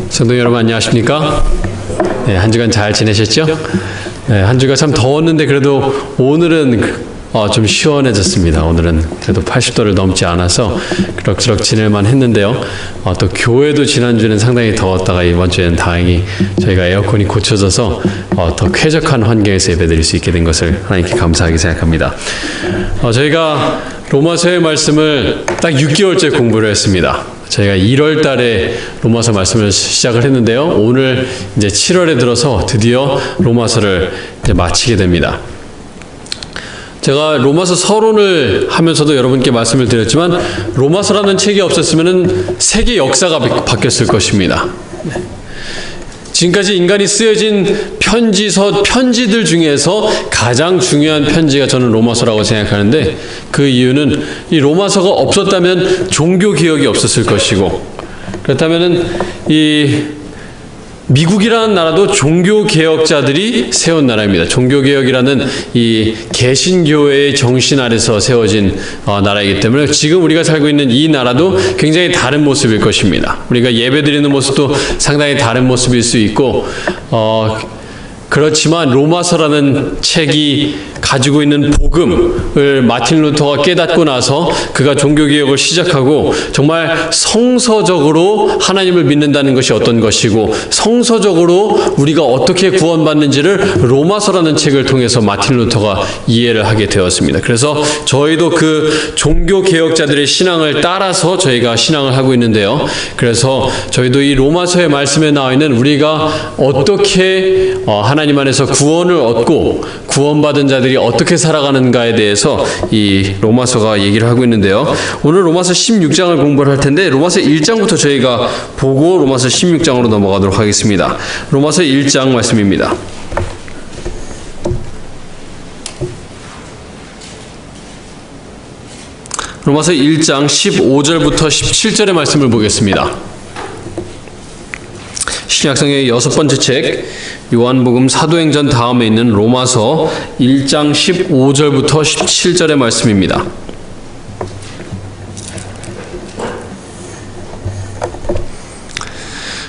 성도 여러분 안녕하십니까? 네, 한 주간 잘 지내셨죠? 네, 한 주가 참 더웠는데 그래도 오늘은 좀 시원해졌습니다. 오늘은 그래도 80도를 넘지 않아서 그럭저럭 지낼만 했는데요. 또 교회도 지난주는 상당히 더웠다가 이번 주에는 다행히 저희가 에어컨이 고쳐져서 더 쾌적한 환경에서 예배드릴 수 있게 된 것을 하나님께 감사하게 생각합니다. 저희가 로마서의 말씀을 딱 6개월째 공부를 했습니다. 저희가 1월 달에 로마서 말씀을 시작을 했는데요. 오늘 이제 7월에 들어서 드디어 로마서를 이제 마치게 됩니다. 제가 로마서 서론을 하면서도 여러분께 말씀을 드렸지만 로마서라는 책이 없었으면 세계 역사가 바뀌었을 것입니다. 지금까지 인간이 쓰여진 편지들 중에서 가장 중요한 편지가 저는 로마서라고 생각하는데 그 이유는 이 로마서가 없었다면 종교개혁이 없었을 것이고 그렇다면 이 미국이라는 나라도 종교개혁자들이 세운 나라입니다. 종교개혁이라는 이 개신교회의 정신 아래서 세워진 나라이기 때문에 지금 우리가 살고 있는 이 나라도 굉장히 다른 모습일 것입니다. 우리가 예배드리는 모습도 상당히 다른 모습일 수 있고 그렇지만 로마서라는 책이 가지고 있는 복음을 마틴 루터가 깨닫고 나서 그가 종교개혁을 시작하고 정말 성서적으로 하나님을 믿는다는 것이 어떤 것이고 성서적으로 우리가 어떻게 구원받는지를 로마서라는 책을 통해서 마틴 루터가 이해를 하게 되었습니다. 그래서 저희도 그 종교개혁자들의 신앙을 따라서 저희가 신앙을 하고 있는데요. 그래서 저희도 이 로마서의 말씀에 나와 있는 우리가 어떻게 하나님 안에서 구원을 얻고 구원받은 자들이 어떻게 살아가는가에 대해서 이 로마서가 얘기를 하고 있는데요. 오늘 로마서 16장을 공부를 할 텐데 로마서 1장부터 저희가 보고 로마서 16장으로 넘어가도록 하겠습니다. 로마서 1장 말씀입니다. 로마서 1장 15절부터 17절의 말씀을 보겠습니다. 신약성경의 6번째 책 요한복음 사도행전 다음에 있는 로마서 1장 15절부터 17절의 말씀입니다.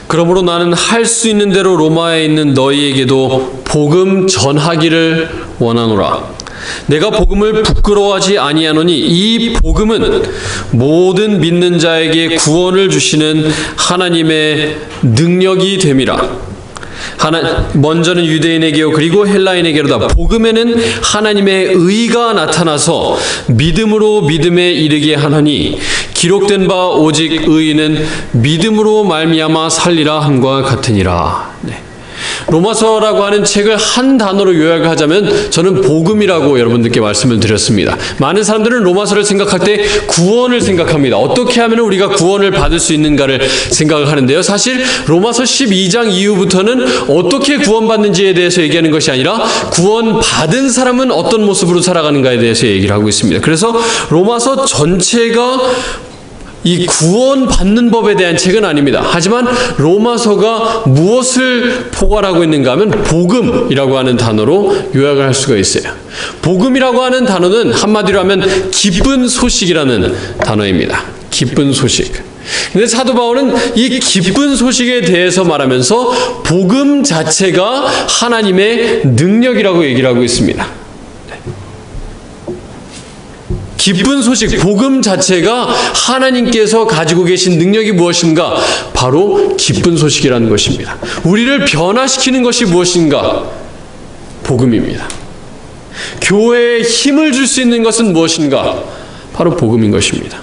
그러므로 나는 할 수 있는 대로 로마에 있는 너희에게도 복음 전하기를 원하노라. 내가 복음을 부끄러워하지 아니하노니 이 복음은 모든 믿는 자에게 구원을 주시는 하나님의 능력이 됨이라. 먼저는 유대인에게요 그리고 헬라인에게로다. 복음에는 하나님의 의가 나타나서 믿음으로 믿음에 이르게 하나니 기록된 바 오직 의인은 믿음으로 말미암아 살리라 함과 같으니라. 네. 로마서라고 하는 책을 한 단어로 요약하자면 저는 복음이라고 여러분들께 말씀을 드렸습니다. 많은 사람들은 로마서를 생각할 때 구원을 생각합니다. 어떻게 하면 우리가 구원을 받을 수 있는가를 생각을 하는데요. 사실 로마서 12장 이후부터는 어떻게 구원받는지에 대해서 얘기하는 것이 아니라 구원받은 사람은 어떤 모습으로 살아가는가에 대해서 얘기를 하고 있습니다. 그래서 로마서 전체가 이 구원받는 법에 대한 책은 아닙니다. 하지만 로마서가 무엇을 포괄하고 있는가 하면 복음이라고 하는 단어로 요약을 할 수가 있어요. 복음이라고 하는 단어는 한마디로 하면 기쁜 소식이라는 단어입니다. 기쁜 소식. 근데 사도 바울은 이 기쁜 소식에 대해서 말하면서 복음 자체가 하나님의 능력이라고 얘기를 하고 있습니다. 기쁜 소식, 복음 자체가 하나님께서 가지고 계신 능력이 무엇인가? 바로 기쁜 소식이라는 것입니다. 우리를 변화시키는 것이 무엇인가? 복음입니다. 교회에 힘을 줄 수 있는 것은 무엇인가? 바로 복음인 것입니다.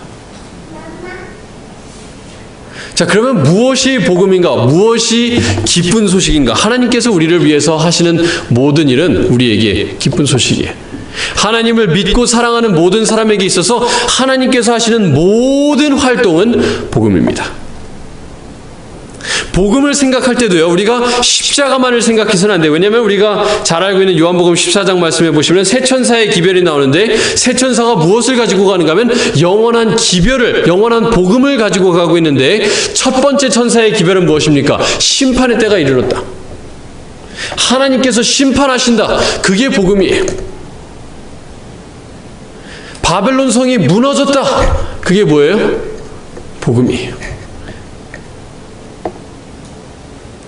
자, 그러면 무엇이 복음인가? 무엇이 기쁜 소식인가? 하나님께서 우리를 위해서 하시는 모든 일은 우리에게 기쁜 소식이에요. 하나님을 믿고 사랑하는 모든 사람에게 있어서 하나님께서 하시는 모든 활동은 복음입니다. 복음을 생각할 때도요, 우리가 십자가만을 생각해서는 안 돼요. 왜냐하면 우리가 잘 알고 있는 요한복음 14장 말씀에 보시면 세 천사의 기별이 나오는데 세 천사가 무엇을 가지고 가는가 하면 영원한 기별을, 영원한 복음을 가지고 가고 있는데 첫 번째 천사의 기별은 무엇입니까? 심판의 때가 이르렀다. 하나님께서 심판하신다. 그게 복음이에요. 바벨론 성이 무너졌다. 그게 뭐예요? 복음이에요.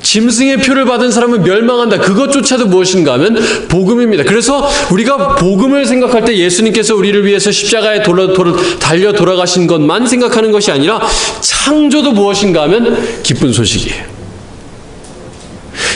짐승의 표를 받은 사람은 멸망한다. 그것조차도 무엇인가 하면 복음입니다. 그래서 우리가 복음을 생각할 때 예수님께서 우리를 위해서 십자가에 달려 돌아가신 것만 생각하는 것이 아니라 창조도 무엇인가 하면 기쁜 소식이에요.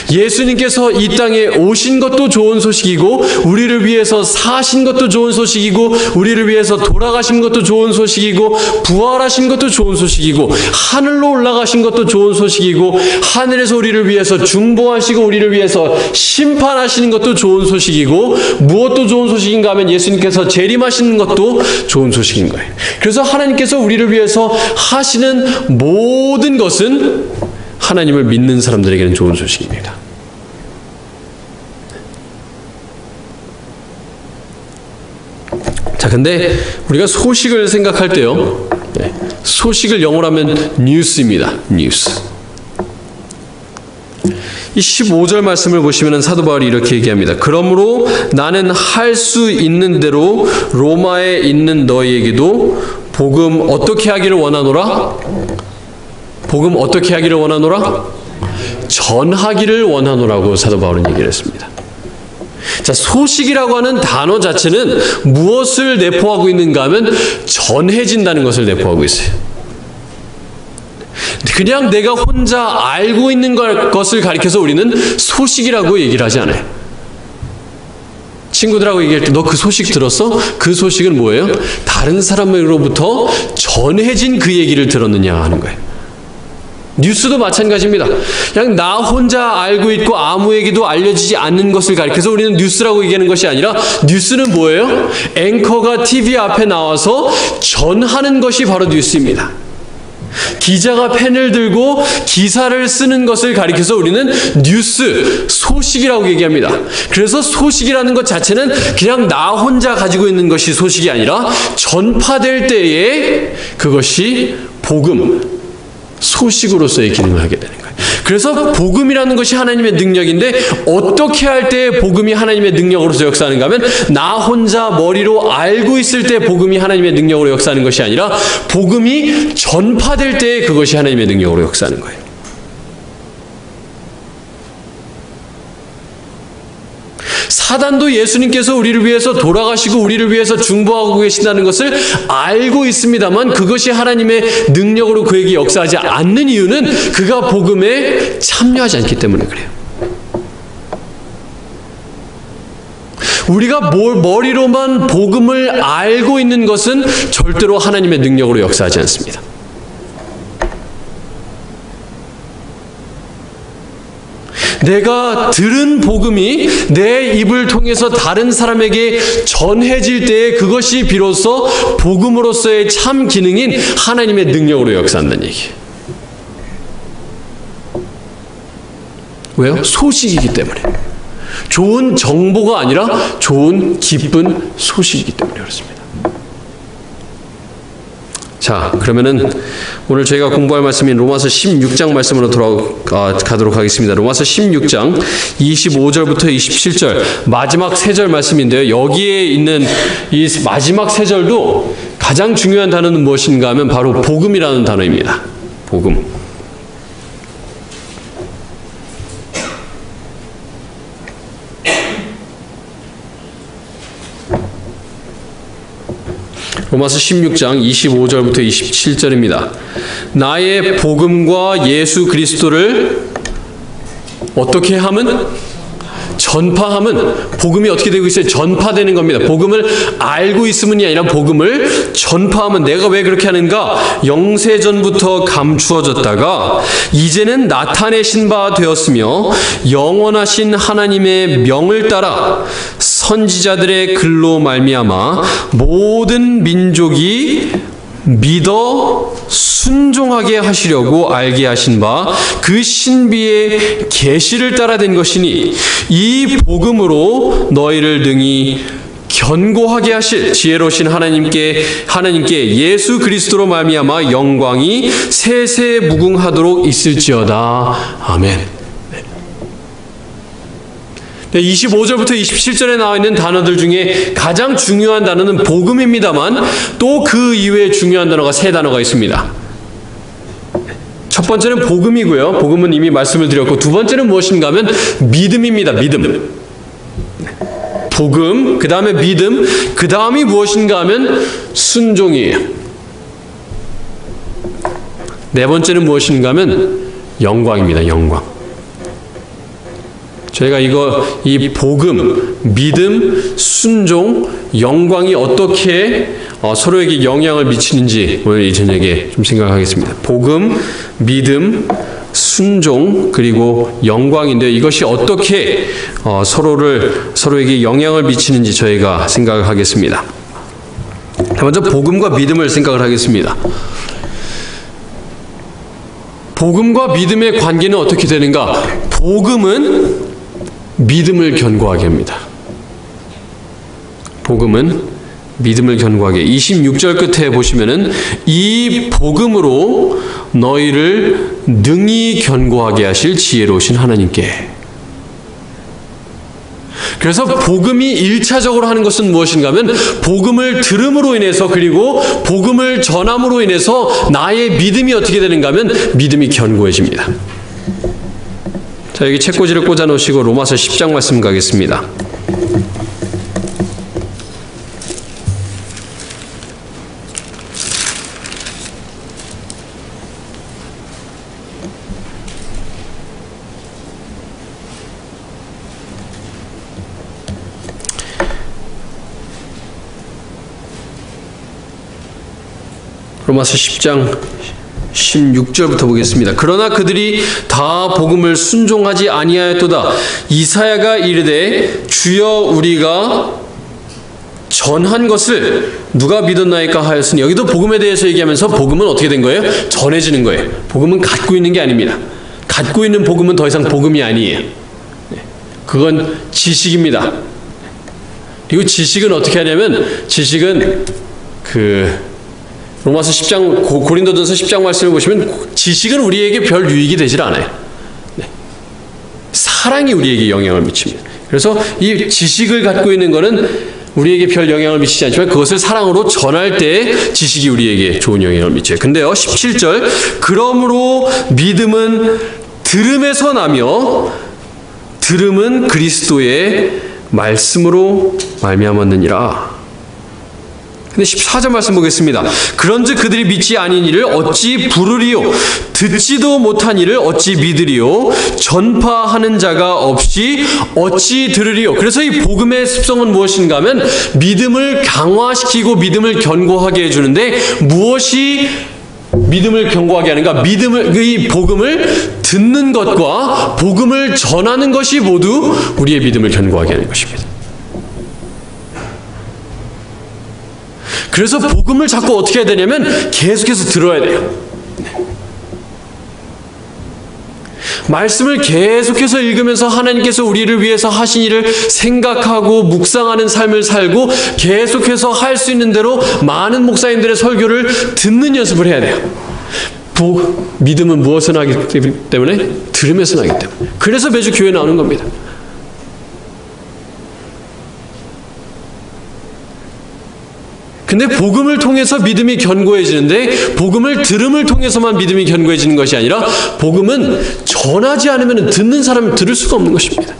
예수님께서 이 땅에 오신 것도 좋은 소식이고, 우리를 위해서 사신 것도 좋은 소식이고, 우리를 위해서 돌아가신 것도 좋은 소식이고, 부활하신 것도 좋은 소식이고, 하늘로 올라가신 것도 좋은 소식이고, 하늘에서 우리를 위해서 중보하시고 우리를 위해서 심판하시는 것도 좋은 소식이고, 무엇도 좋은 소식인가 하면 예수님께서 재림하시는 것도 좋은 소식인 거예요. 그래서 하나님께서 우리를 위해서 하시는 모든 것은 하나님을 믿는 사람들에게는 좋은 소식입니다. 자, 근데 우리가 소식을 생각할 때요, 소식을 영어로 하면 뉴스입니다. 뉴스. 이 15절 말씀을 보시면 사도 바울이 이렇게 얘기합니다. 그러므로 나는 할 수 있는 대로 로마에 있는 너희에게도 복음 어떻게 하기를 원하노라? 복음 어떻게 하기를 원하노라? 전하기를 원하노라고 사도 바울은 얘기를 했습니다. 자, 소식이라고 하는 단어 자체는 무엇을 내포하고 있는가 하면 전해진다는 것을 내포하고 있어요. 그냥 내가 혼자 알고 있는 것을 가리켜서 우리는 소식이라고 얘기를 하지 않아요. 친구들하고 얘기할 때 너 그 소식 들었어? 그 소식은 뭐예요? 다른 사람으로부터 전해진 그 얘기를 들었느냐 하는 거예요. 뉴스도 마찬가지입니다. 그냥 나 혼자 알고 있고 아무에게도 알려지지 않는 것을 가리켜서 우리는 뉴스라고 얘기하는 것이 아니라, 뉴스는 뭐예요? 앵커가 TV 앞에 나와서 전하는 것이 바로 뉴스입니다. 기자가 펜을 들고 기사를 쓰는 것을 가리켜서 우리는 뉴스, 소식이라고 얘기합니다. 그래서 소식이라는 것 자체는 그냥 나 혼자 가지고 있는 것이 소식이 아니라 전파될 때에 그것이 복음, 소식으로서의 기능을 하게 되는 거예요. 그래서 복음이라는 것이 하나님의 능력인데, 어떻게 할 때 복음이 하나님의 능력으로서 역사하는가 하면, 나 혼자 머리로 알고 있을 때 복음이 하나님의 능력으로 역사하는 것이 아니라 복음이 전파될 때 그것이 하나님의 능력으로 역사하는 거예요. 사단도 예수님께서 우리를 위해서 돌아가시고 우리를 위해서 중보하고 계신다는 것을 알고 있습니다만, 그것이 하나님의 능력으로 그에게 역사하지 않는 이유는 그가 복음에 참여하지 않기 때문에 그래요. 우리가 머리로만 복음을 알고 있는 것은 절대로 하나님의 능력으로 역사하지 않습니다. 내가 들은 복음이 내 입을 통해서 다른 사람에게 전해질 때에 그것이 비로소 복음으로서의 참 기능인 하나님의 능력으로 역사한다는 얘기예요. 왜요? 소식이기 때문에. 좋은 정보가 아니라 좋은 기쁜 소식이기 때문에 그렇습니다. 자, 그러면은 오늘 저희가 공부할 말씀인 로마서 16장 말씀으로 돌아가도록 하겠습니다. 로마서 16장 25절부터 27절 마지막 3절 말씀인데요. 여기에 있는 이 마지막 3절도 가장 중요한 단어는 무엇인가 하면 바로 복음이라는 단어입니다. 복음. 로마서 16장 25절부터 27절입니다. 나의 복음과 예수 그리스도를 어떻게 하면? 전파하면. 복음이 어떻게 되고 있어요? 전파되는 겁니다. 복음을 알고 있음이 아니라 복음을 전파하면. 내가 왜 그렇게 하는가? 영세전부터 감추어졌다가 이제는 나타내신 바 되었으며 영원하신 하나님의 명을 따라 선지자들의 글로 말미암아 모든 민족이 믿어 순종하게 하시려고 알게 하신 바 그 신비의 계시를 따라 된 것이니, 이 복음으로 너희를 능히 견고하게 하실 지혜로우신 하나님께 예수 그리스도로 말미암아 영광이 세세 무궁하도록 있을지어다. 아멘. 25절부터 27절에 나와 있는 단어들 중에 가장 중요한 단어는 복음입니다만 또 그 이외에 중요한 단어가 세 단어가 있습니다. 첫 번째는 복음이고요. 복음은 이미 말씀을 드렸고, 두 번째는 무엇인가 하면 믿음입니다. 믿음. 복음, 그 다음에 믿음, 그 다음이 무엇인가 하면 순종이에요. 네 번째는 무엇인가 하면 영광입니다. 영광. 저희가 이 복음, 믿음, 순종, 영광이 어떻게 서로에게 영향을 미치는지 오늘 이 저녁에 좀 생각하겠습니다. 복음, 믿음, 순종, 그리고 영광인데 이것이 어떻게 서로에게 영향을 미치는지 저희가 생각을 하겠습니다. 먼저 복음과 믿음을 생각을 하겠습니다. 복음과 믿음의 관계는 어떻게 되는가? 복음은 믿음을 견고하게 합니다. 복음은 믿음을 견고하게. 26절 끝에 보시면은 이 복음으로 너희를 능히 견고하게 하실 지혜로우신 하나님께. 그래서 복음이 1차적으로 하는 것은 무엇인가 하면 복음을 들음으로 인해서, 그리고 복음을 전함으로 인해서 나의 믿음이 어떻게 되는가 하면 믿음이 견고해집니다. 자, 여기 책꽂이를 꽂아 놓으시고 로마서 10장 말씀 가겠습니다. 로마서 10장 16절부터 보겠습니다. 그러나 그들이 다 복음을 순종하지 아니하였도다. 이사야가 이르되 주여 우리가 전한 것을 누가 믿었나이까 하였으니, 여기도 복음에 대해서 얘기하면서 복음은 어떻게 된 거예요? 전해지는 거예요. 복음은 갖고 있는 게 아닙니다. 갖고 있는 복음은 더 이상 복음이 아니에요. 그건 지식입니다. 그리고 지식은 어떻게 하냐면, 지식은 로마서 10장, 고린도전서 10장 말씀을 보시면 지식은 우리에게 별 유익이 되질 않아요. 사랑이 우리에게 영향을 미칩니다. 그래서 이 지식을 갖고 있는 것은 우리에게 별 영향을 미치지 않지만 그것을 사랑으로 전할 때 지식이 우리에게 좋은 영향을 미쳐요. 근데요, 17절, 그러므로 믿음은 들음에서 나며 들음은 그리스도의 말씀으로 말미암았느니라. 근데 14절 말씀 보겠습니다. 그런즉 그들이 믿지 아닌 이를 어찌 부르리요? 듣지도 못한 이를 어찌 믿으리요? 전파하는 자가 없이 어찌 들으리요? 그래서 이 복음의 습성은 무엇인가 하면 믿음을 강화시키고 믿음을 견고하게 해주는데, 무엇이 믿음을 견고하게 하는가? 이 복음을 듣는 것과 복음을 전하는 것이 모두 우리의 믿음을 견고하게 하는 것입니다. 그래서 복음을 자꾸 어떻게 해야 되냐면 계속해서 들어야 돼요. 말씀을 계속해서 읽으면서 하나님께서 우리를 위해서 하신 일을 생각하고 묵상하는 삶을 살고, 계속해서 할 수 있는 대로 많은 목사님들의 설교를 듣는 연습을 해야 돼요. 믿음은 무엇을 하기 때문에? 들으면서 하기 때문에. 그래서 매주 교회 나오는 겁니다. 근데 복음을 통해서 믿음이 견고해지는데, 복음을 들음을 통해서만 믿음이 견고해지는 것이 아니라 복음은 전하지 않으면 듣는 사람이 들을 수가 없는 것입니다.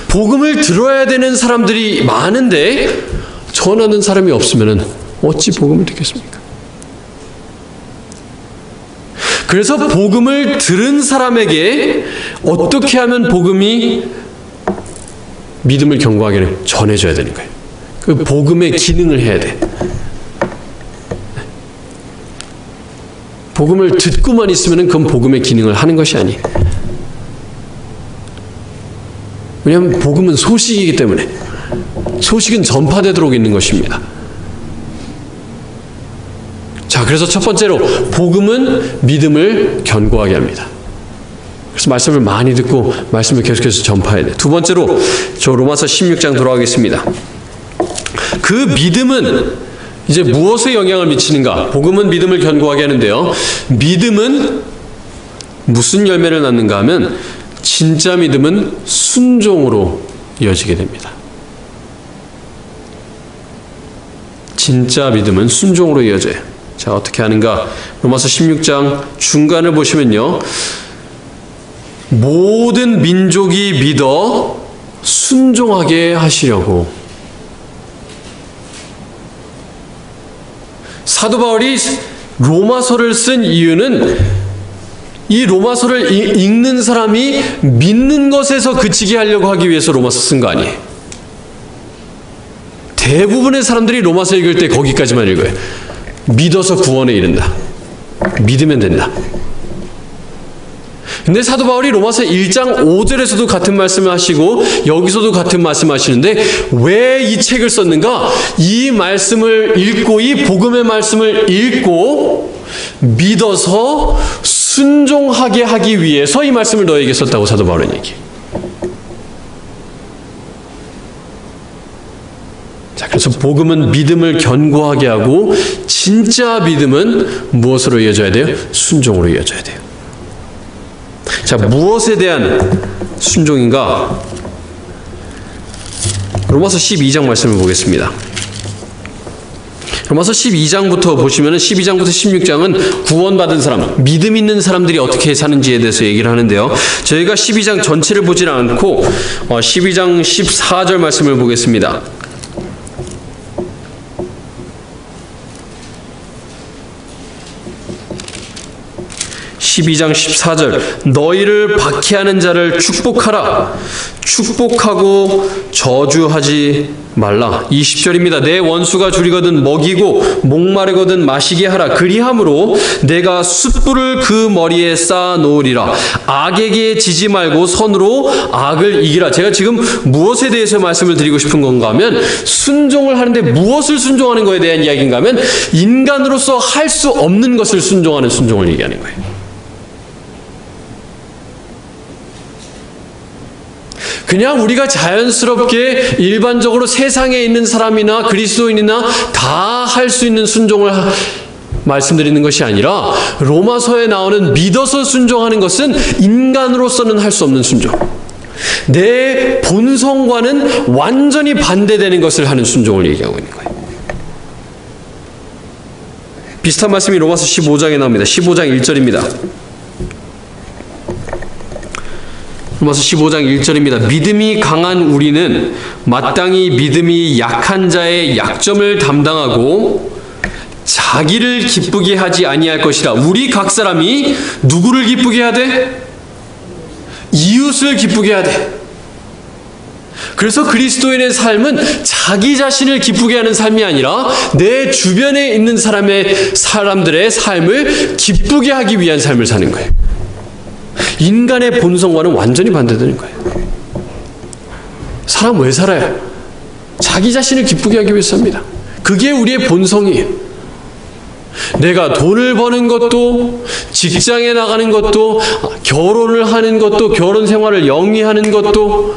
복음을 들어야 되는 사람들이 많은데 전하는 사람이 없으면 어찌 복음을 듣겠습니까? 그래서 복음을 들은 사람에게 어떻게 하면 복음이 믿음을 견고하게 전해져야 되는 거예요. 그 복음의 기능을 해야 돼. 복음을 듣고만 있으면 그건 복음의 기능을 하는 것이 아니에요. 왜냐하면 복음은 소식이기 때문에, 소식은 전파되도록 있는 것입니다. 자, 그래서 첫 번째로 복음은 믿음을 견고하게 합니다. 그래서 말씀을 많이 듣고 말씀을 계속해서 전파해야 돼요. 두 번째로 저 로마서 16장 돌아가겠습니다. 그 믿음은 이제 무엇에 영향을 미치는가? 복음은 믿음을 견고하게 하는데요. 믿음은 무슨 열매를 낳는가 하면 진짜 믿음은 순종으로 이어지게 됩니다. 진짜 믿음은 순종으로 이어져요. 자, 어떻게 하는가? 로마서 16장 중간을 보시면요. 모든 민족이 믿어 순종하게 하시려고. 사도 바울이 로마서를 쓴 이유는 이 로마서를 읽는 사람이 믿는 것에서 그치게 하려고 하기 위해서 로마서 쓴 거 아니에요. 대부분의 사람들이 로마서 읽을 때 거기까지만 읽어요. 믿어서 구원에 이른다. 믿으면 된다. 근데 사도 바울이 로마서 1장 5절에서도 같은 말씀을 하시고 여기서도 같은 말씀을 하시는데 왜 이 책을 썼는가? 이 말씀을 읽고 이 복음의 말씀을 읽고 믿어서 순종하게 하기 위해서 이 말씀을 너에게 썼다고 사도 바울은 얘기해요. 자, 그래서 복음은 믿음을 견고하게 하고 진짜 믿음은 무엇으로 이어져야 돼요? 순종으로 이어져야 돼요. 자, 무엇에 대한 순종인가? 로마서 12장 말씀을 보겠습니다. 로마서 12장부터 보시면 12장부터 16장은 구원받은 사람, 믿음 있는 사람들이 어떻게 사는지에 대해서 얘기를 하는데요. 저희가 12장 전체를 보지는 않고 12장 14절 말씀을 보겠습니다. 12장 14절 너희를 박해하는 자를 축복하라. 축복하고 저주하지 말라. 20절입니다. 내 원수가 줄이거든 먹이고 목마르거든 마시게 하라. 그리함으로 내가 숯불을 그 머리에 쌓아 놓으리라. 악에게 지지 말고 선으로 악을 이기라. 제가 지금 무엇에 대해서 말씀을 드리고 싶은 건가 하면 순종을 하는데 무엇을 순종하는 것에 대한 이야기인가 하면 인간으로서 할 수 없는 것을 순종하는 순종을 얘기하는 거예요. 그냥 우리가 자연스럽게 일반적으로 세상에 있는 사람이나 그리스도인이나 다 할 수 있는 순종을 말씀드리는 것이 아니라 로마서에 나오는 믿어서 순종하는 것은 인간으로서는 할 수 없는 순종. 내 본성과는 완전히 반대되는 것을 하는 순종을 얘기하고 있는 거예요. 비슷한 말씀이 로마서 15장에 나옵니다. 15장 1절입니다. 로마서 15장 1절입니다. 믿음이 강한 우리는 마땅히 믿음이 약한 자의 약점을 담당하고 자기를 기쁘게 하지 아니할 것이라. 우리 각 사람이 누구를 기쁘게 해야 돼? 이웃을 기쁘게 해야 돼. 그래서 그리스도인의 삶은 자기 자신을 기쁘게 하는 삶이 아니라 내 주변에 있는 사람들의 삶을 기쁘게 하기 위한 삶을 사는 거예요. 인간의 본성과는 완전히 반대되는 거예요. 사람 왜 살아요? 자기 자신을 기쁘게 하기 위해서 삽니다. 그게 우리의 본성이에요. 내가 돈을 버는 것도, 직장에 나가는 것도, 결혼을 하는 것도, 결혼 생활을 영위하는 것도,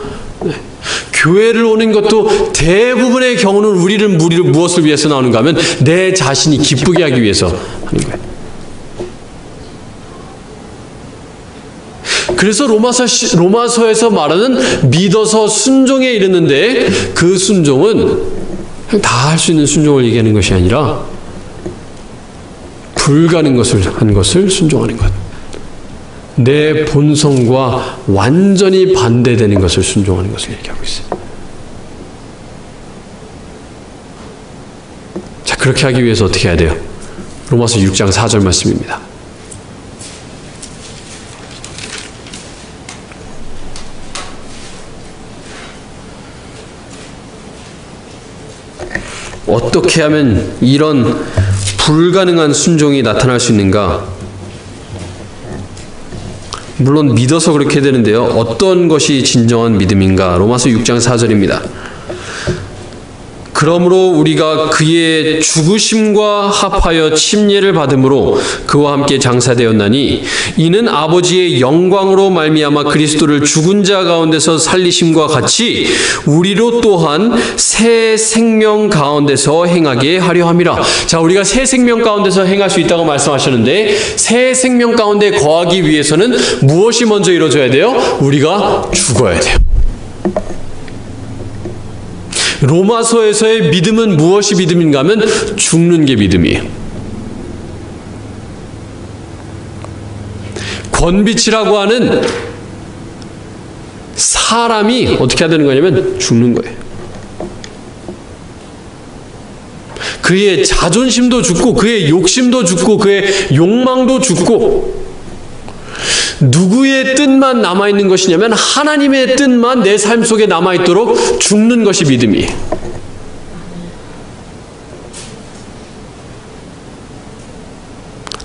교회를 오는 것도 대부분의 경우는 우리를 무엇을 위해서 나오는가 하면 내 자신이 기쁘게 하기 위해서 하는 거예요. 그래서 로마서에서 말하는 믿어서 순종에 이르는데 그 순종은 다 할 수 있는 순종을 얘기하는 것이 아니라 불가능한 것을 한 것을 순종하는 것. 내 본성과 완전히 반대되는 것을 순종하는 것을 얘기하고 있어요. 자, 그렇게 하기 위해서 어떻게 해야 돼요? 로마서 6장 4절 말씀입니다. 어떻게 하면 이런 불가능한 순종이 나타날 수 있는가? 물론 믿어서 그렇게 되는데요. 어떤 것이 진정한 믿음인가? 로마서 6장 4절입니다. 그러므로 우리가 그의 죽으심과 합하여 침례를 받음으로 그와 함께 장사되었나니 이는 아버지의 영광으로 말미암아 그리스도를 죽은 자 가운데서 살리심과 같이 우리로 또한 새 생명 가운데서 행하게 하려 함이라. 자, 우리가 새 생명 가운데서 행할 수 있다고 말씀하셨는데 새 생명 가운데 거하기 위해서는 무엇이 먼저 이루어져야 돼요? 우리가 죽어야 돼요. 로마서에서의 믿음은 무엇이 믿음인가 하면 죽는 게 믿음이에요. 권비치라고 하는 사람이 어떻게 해야 되는 거냐면 죽는 거예요. 그의 자존심도 죽고 그의 욕심도 죽고 그의 욕망도 죽고 누구의 뜻만 남아있는 것이냐면 하나님의 뜻만 내 삶 속에 남아있도록 죽는 것이 믿음이에요.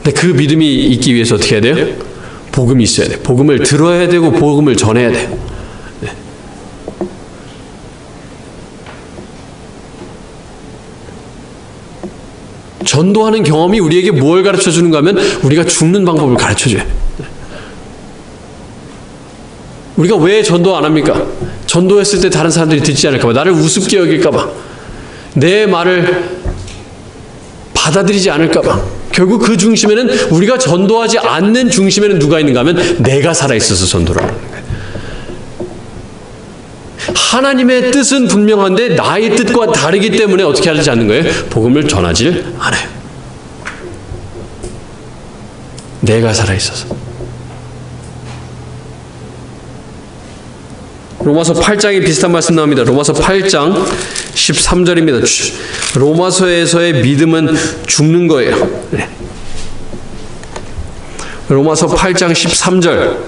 근데 그 믿음이 있기 위해서 어떻게 해야 돼요? 복음이 있어야 돼요. 복음을 들어야 되고 복음을 전해야 돼요. 네. 전도하는 경험이 우리에게 뭘 가르쳐 주는가 하면 우리가 죽는 방법을 가르쳐 줘요. 우리가 왜 전도 안 합니까? 전도했을 때 다른 사람들이 듣지 않을까 봐, 나를 우습게 여길까 봐, 내 말을 받아들이지 않을까 봐. 결국 그 중심에는 우리가 전도하지 않는 중심에는 누가 있는가 하면 내가 살아있어서 전도를 하는 거예요. 하나님의 뜻은 분명한데 나의 뜻과 다르기 때문에 어떻게 하지 않는 거예요? 복음을 전하지 않아요. 내가 살아있어서. 로마서 8장에 비슷한 말씀 나옵니다. 로마서 8장 13절입니다. 로마서에서의 믿음은 죽는 거예요. 네. 로마서 8장 13절.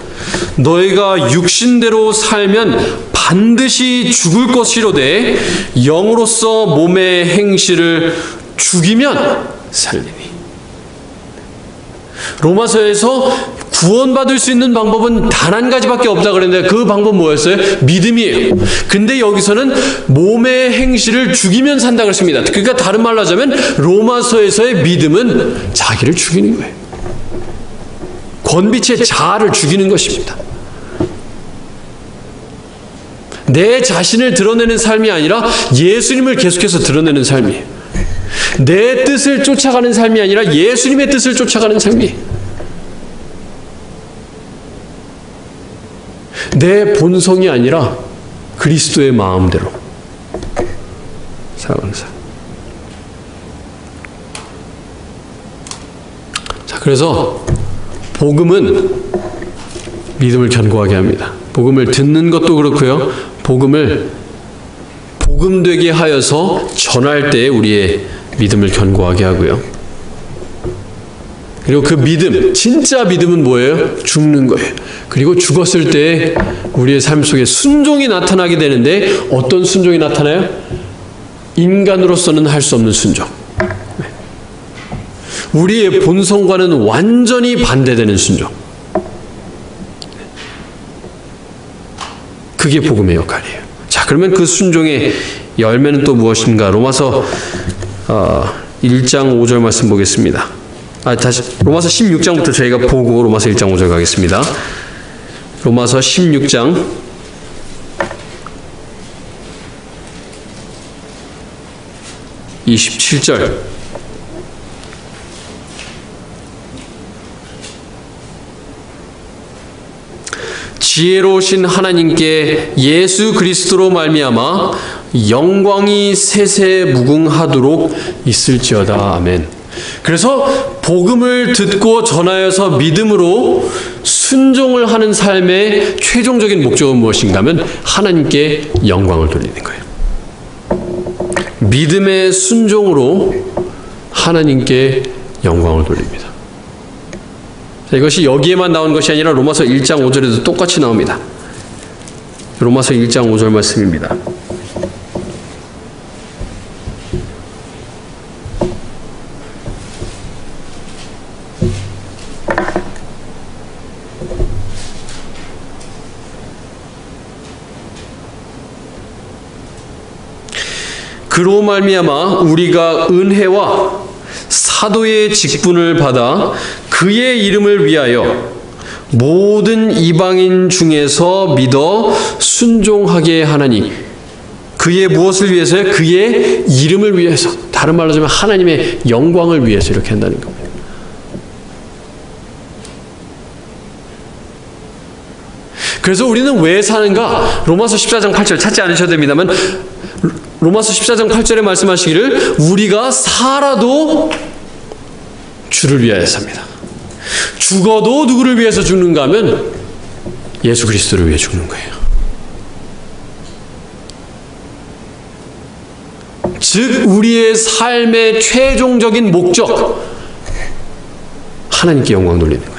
너희가 육신대로 살면 반드시 죽을 것이로되 영으로서 몸의 행실을 죽이면 살리니. 로마서에서 구원받을 수 있는 방법은 단 한 가지밖에 없다 그랬는데 그 방법 뭐였어요? 믿음이에요. 근데 여기서는 몸의 행실을 죽이면 산다 그랬습니다. 그러니까 다른 말로 하자면 로마서에서의 믿음은 자기를 죽이는 거예요. 권빛의 자아를 죽이는 것입니다. 내 자신을 드러내는 삶이 아니라 예수님을 계속해서 드러내는 삶이에요. 내 뜻을 쫓아가는 삶이 아니라 예수님의 뜻을 쫓아가는 삶이에요. 내 본성이 아니라 그리스도의 마음대로 살아가는 삶. 자, 그래서 복음은 믿음을 견고하게 합니다. 복음을 듣는 것도 그렇고요. 복음을 복음되게 하여서 전할 때 우리의 믿음을 견고하게 하고요. 그리고 그 믿음, 진짜 믿음은 뭐예요? 죽는 거예요. 그리고 죽었을 때 우리의 삶 속에 순종이 나타나게 되는데 어떤 순종이 나타나요? 인간으로서는 할 수 없는 순종. 우리의 본성과는 완전히 반대되는 순종. 그게 복음의 역할이에요. 자, 그러면 그 순종의 열매는 또 무엇인가? 로마서 1장 5절 말씀 보겠습니다. 다시 로마서 16장부터 저희가 보고 로마서 1장 5절 가겠습니다. 로마서 16장 27절. 지혜로우신 하나님께 예수 그리스도로 말미암아 영광이 세세 무궁하도록 있을지어다. 아멘. 그래서 복음을 듣고 전하여서 믿음으로 순종을 하는 삶의 최종적인 목적은 무엇인가 하면 하나님께 영광을 돌리는 거예요. 믿음의 순종으로 하나님께 영광을 돌립니다. 자, 이것이 여기에만 나온 것이 아니라 로마서 1장 5절에도 똑같이 나옵니다. 로마서 1장 5절 말씀입니다. 그로 말미암아 우리가 은혜와 사도의 직분을 받아 그의 이름을 위하여 모든 이방인 중에서 믿어 순종하게 하나니. 그의 무엇을 위해서요? 그의 이름을 위해서. 다른 말로 하자면 하나님의 영광을 위해서 이렇게 한다는 겁니다. 그래서 우리는 왜 사는가? 로마서 14장 8절 찾지 않으셔도 됩니다만 로마서 14장 8절에 말씀하시기를 우리가 살아도 주를 위하여 삽니다. 죽어도 누구를 위해서 죽는가 하면 예수 그리스도를 위해 죽는 거예요. 즉 우리의 삶의 최종적인 목적, 하나님께 영광 돌리는 거예요.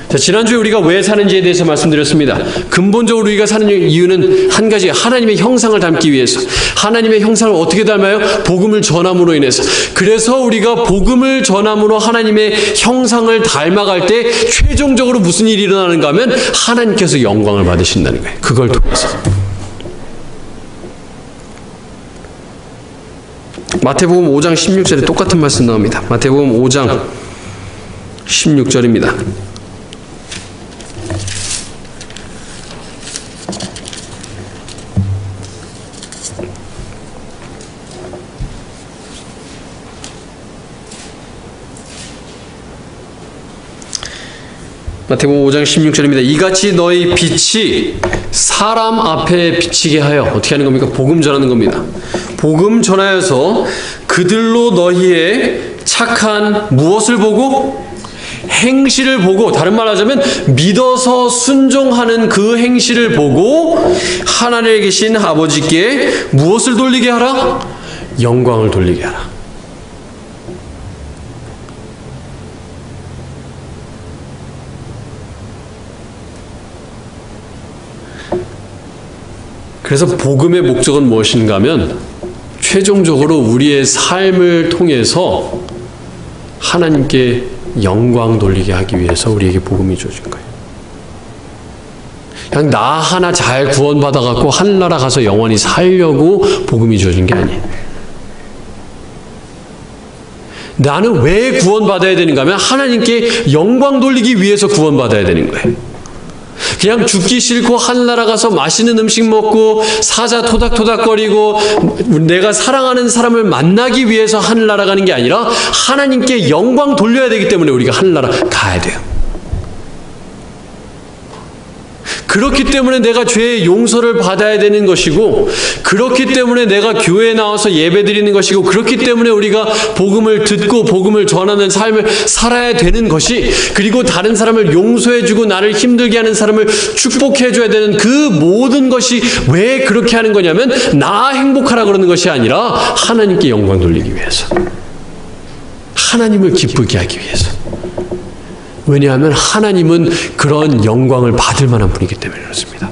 자, 지난주에 우리가 왜 사는지에 대해서 말씀드렸습니다. 근본적으로 우리가 사는 이유는 한 가지, 하나님의 형상을 담기 위해서. 하나님의 형상을 어떻게 닮아요? 복음을 전함으로 인해서. 그래서 우리가 복음을 전함으로 하나님의 형상을 닮아갈 때 최종적으로 무슨 일이 일어나는가 하면 하나님께서 영광을 받으신다는 거예요. 그걸 통해서. 마태복음 5장 16절에 똑같은 말씀 나옵니다. 마태복음 5장 16절입니다. 마태복음 5장 16절입니다. 이같이 너희 빛이 사람 앞에 비치게 하여 어떻게 하는 겁니까? 복음 전하는 겁니다. 복음 전하여서 그들로 너희의 착한 무엇을 보고? 행실을 보고, 다른 말로 하자면 믿어서 순종하는 그 행실을 보고 하늘에 계신 아버지께 무엇을 돌리게 하라? 영광을 돌리게 하라. 그래서 복음의 목적은 무엇인가 하면 최종적으로 우리의 삶을 통해서 하나님께 영광 돌리게 하기 위해서 우리에게 복음이 주어진 거예요. 그냥 나 하나 잘 구원받아갖고 하늘나라 가서 영원히 살려고 복음이 주어진 게 아니에요. 나는 왜 구원받아야 되는가 하면 하나님께 영광 돌리기 위해서 구원받아야 되는 거예요. 그냥 죽기 싫고 하늘나라 가서 맛있는 음식 먹고 사자 토닥토닥거리고 내가 사랑하는 사람을 만나기 위해서 하늘나라 가는 게 아니라 하나님께 영광 돌려야 되기 때문에 우리가 하늘나라 가야 돼요. 그렇기 때문에 내가 죄의 용서를 받아야 되는 것이고, 그렇기 때문에 내가 교회에 나와서 예배 드리는 것이고, 그렇기 때문에 우리가 복음을 듣고 복음을 전하는 삶을 살아야 되는 것이, 그리고 다른 사람을 용서해주고 나를 힘들게 하는 사람을 축복해줘야 되는 그 모든 것이 왜 그렇게 하는 거냐면 나 행복하라 그러는 것이 아니라 하나님께 영광 돌리기 위해서, 하나님을 기쁘게 하기 위해서. 왜냐하면 하나님은 그런 영광을 받을 만한 분이기 때문에 그렇습니다.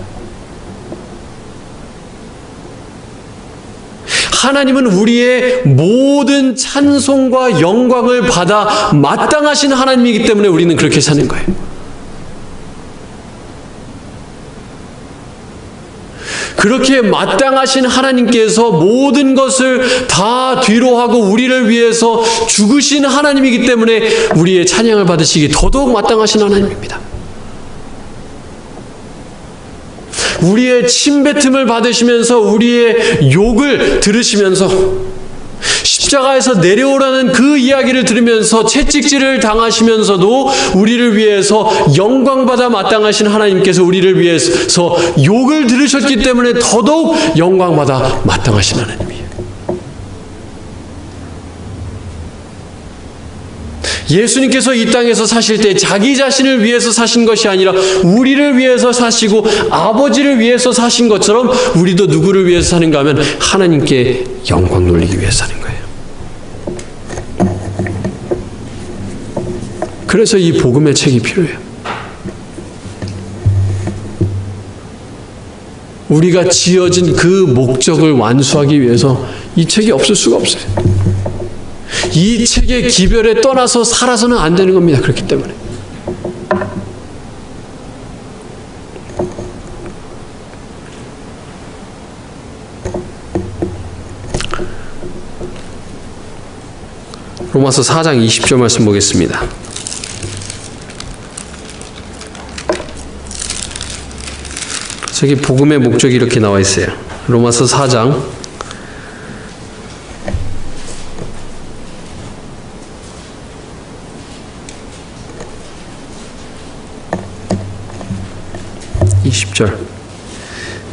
하나님은 우리의 모든 찬송과 영광을 받아 마땅하신 하나님이기 때문에 우리는 그렇게 사는 거예요. 그렇게 마땅하신 하나님께서 모든 것을 다 뒤로 하고 우리를 위해서 죽으신 하나님이기 때문에 우리의 찬양을 받으시기 더더욱 마땅하신 하나님입니다. 우리의 침뱉음을 받으시면서 우리의 욕을 들으시면서 십자가에서 내려오라는 그 이야기를 들으면서 채찍질을 당하시면서도 우리를 위해서 영광받아 마땅하신 하나님께서 우리를 위해서 욕을 들으셨기 때문에 더더욱 영광받아 마땅하신 하나님이에요. 예수님께서 이 땅에서 사실 때 자기 자신을 위해서 사신 것이 아니라 우리를 위해서 사시고 아버지를 위해서 사신 것처럼 우리도 누구를 위해서 사는가 하면 하나님께 영광 돌리기 위해서 사는 거예요. 그래서 이 복음의 책이 필요해요. 우리가 지어진 그 목적을 완수하기 위해서 이 책이 없을 수가 없어요. 이 책의 기별에 떠나서 살아서는 안 되는 겁니다. 그렇기 때문에. 로마서 4장 20절 말씀 보겠습니다. 저기 복음의 목적이 이렇게 나와 있어요. 로마서 4장 20절.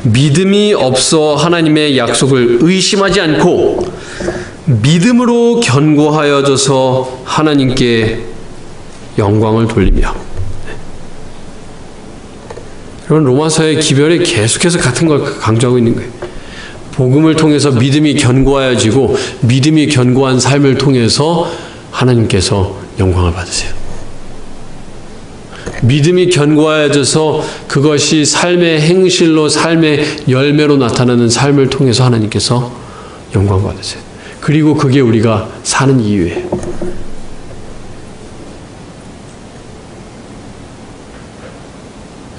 믿음이 없어 하나님의 약속을 의심하지 않고 믿음으로 견고하여져서 하나님께 영광을 돌리며. 여러분, 로마서의 기별이 계속해서 같은 걸 강조하고 있는 거예요. 복음을 통해서 믿음이 견고하여지고 믿음이 견고한 삶을 통해서 하나님께서 영광을 받으세요. 믿음이 견고하여져서 그것이 삶의 행실로, 삶의 열매로 나타나는 삶을 통해서 하나님께서 영광 받으세요. 그리고 그게 우리가 사는 이유예요.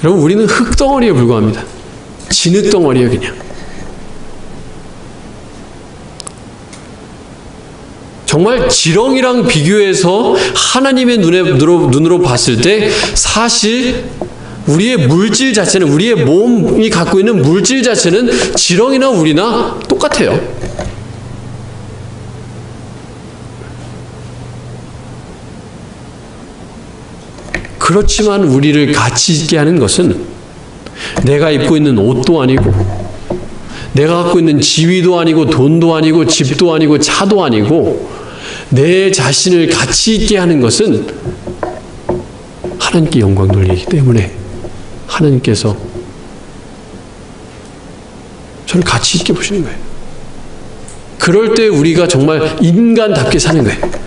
여러분, 우리는 흙덩어리에 불과합니다. 진흙덩어리예요, 그냥. 정말 지렁이랑 비교해서 하나님의 눈으로 봤을 때 사실 우리의 물질 자체는, 우리의 몸이 갖고 있는 물질 자체는 지렁이나 우리나 똑같아요. 그렇지만 우리를 가치 있게 하는 것은 내가 입고 있는 옷도 아니고, 내가 갖고 있는 지위도 아니고, 돈도 아니고, 집도 아니고, 차도 아니고, 내 자신을 가치 있게 하는 것은 하나님께 영광 돌리기 때문에 하나님께서 저를 가치 있게 보시는 거예요. 그럴 때 우리가 정말 인간답게 사는 거예요.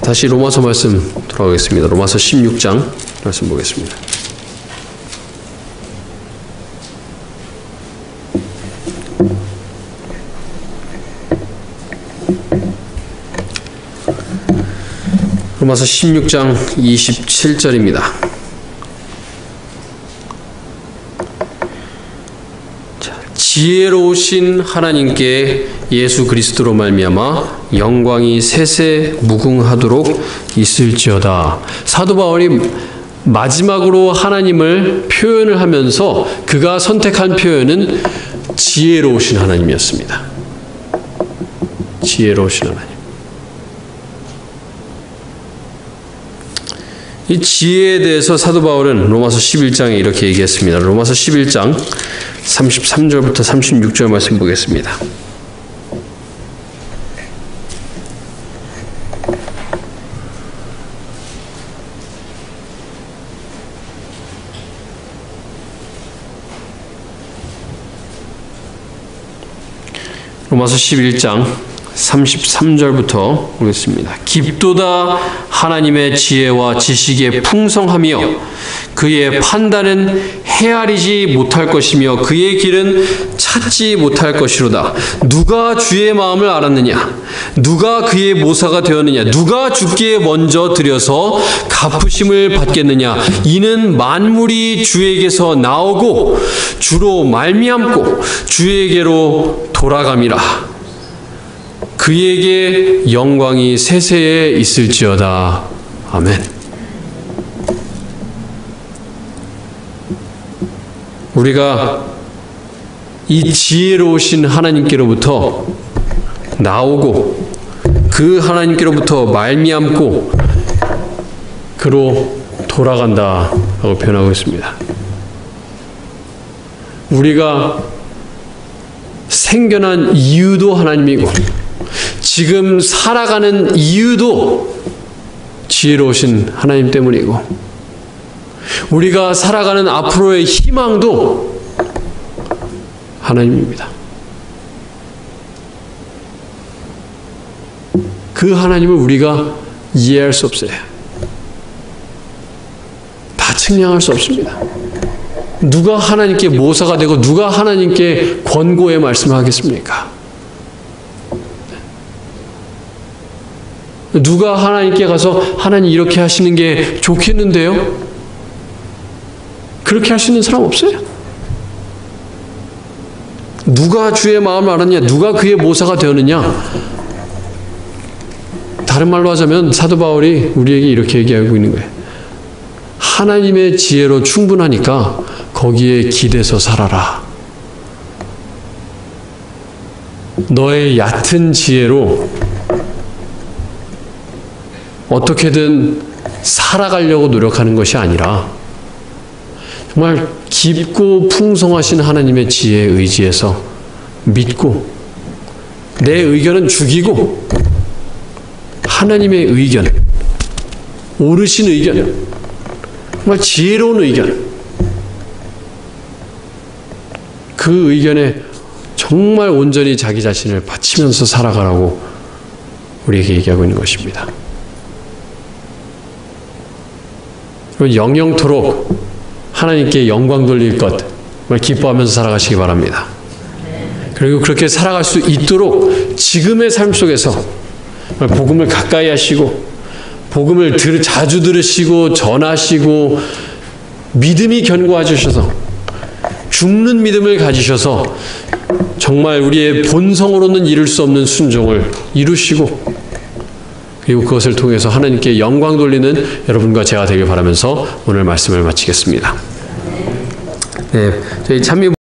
다시 로마서 말씀 돌아가겠습니다. 로마서 16장 말씀 보겠습니다. 로마서 16장 27절입니다. 지혜로우신 하나님께 예수 그리스도로 말미암아 영광이 세세 무궁하도록 있을지어다. 사도 바울이 마지막으로 하나님을 표현을 하면서 그가 선택한 표현은 지혜로우신 하나님이었습니다. 지혜로우신 하나님. 이 지혜에 대해서 사도 바울은 로마서 11장에 이렇게 얘기했습니다. 로마서 11장 33절부터 36절 말씀 보겠습니다. 로마서 11장 33절부터 보겠습니다. 깊도다 하나님의 지혜와 지식의 풍성하며 그의 판단은 헤아리지 못할 것이며 그의 길은 찾지 못할 것이로다. 누가 주의 마음을 알았느냐? 누가 그의 모사가 되었느냐? 누가 주께 먼저 드려서 갚으심을 받겠느냐? 이는 만물이 주에게서 나오고 주로 말미암고 주에게로 돌아감이라. 그에게 영광이 세세에 있을지어다. 아멘. 우리가 이 지혜로우신 하나님께로부터 나오고 그 하나님께로부터 말미암고 그로 돌아간다라고 표현하고 있습니다. 우리가 생겨난 이유도 하나님이고 지금 살아가는 이유도 지혜로우신 하나님 때문이고 우리가 살아가는 앞으로의 희망도 하나님입니다. 그 하나님을 우리가 이해할 수 없어요. 다 측량할 수 없습니다. 누가 하나님께 모사가 되고 누가 하나님께 권고의 말씀을 하겠습니까? 누가 하나님께 가서 하나님 이렇게 하시는 게 좋겠는데요? 그렇게 할 수 있는 사람 없어요. 누가 주의 마음을 알았냐? 누가 그의 모사가 되었느냐? 다른 말로 하자면 사도 바울이 우리에게 이렇게 얘기하고 있는 거예요. 하나님의 지혜로 충분하니까 거기에 기대서 살아라. 너의 얕은 지혜로 어떻게든 살아가려고 노력하는 것이 아니라 정말 깊고 풍성하신 하나님의 지혜에 의지해서 믿고 내 의견은 죽이고 하나님의 의견, 옳으신 의견, 정말 지혜로운 의견, 그 의견에 정말 온전히 자기 자신을 바치면서 살아가라고 우리에게 얘기하고 있는 것입니다. 영영토록 하나님께 영광 돌릴 것 정말 기뻐하면서 살아가시기 바랍니다. 그리고 그렇게 살아갈 수 있도록 지금의 삶 속에서 복음을 가까이 하시고 복음을 자주 들으시고 전하시고 믿음이 견고해지셔서 죽는 믿음을 가지셔서 정말 우리의 본성으로는 이룰 수 없는 순종을 이루시고 그리고 그것을 통해서 하나님께 영광 돌리는 여러분과 제가 되길 바라면서 오늘 말씀을 마치겠습니다. 네, 저희 찬미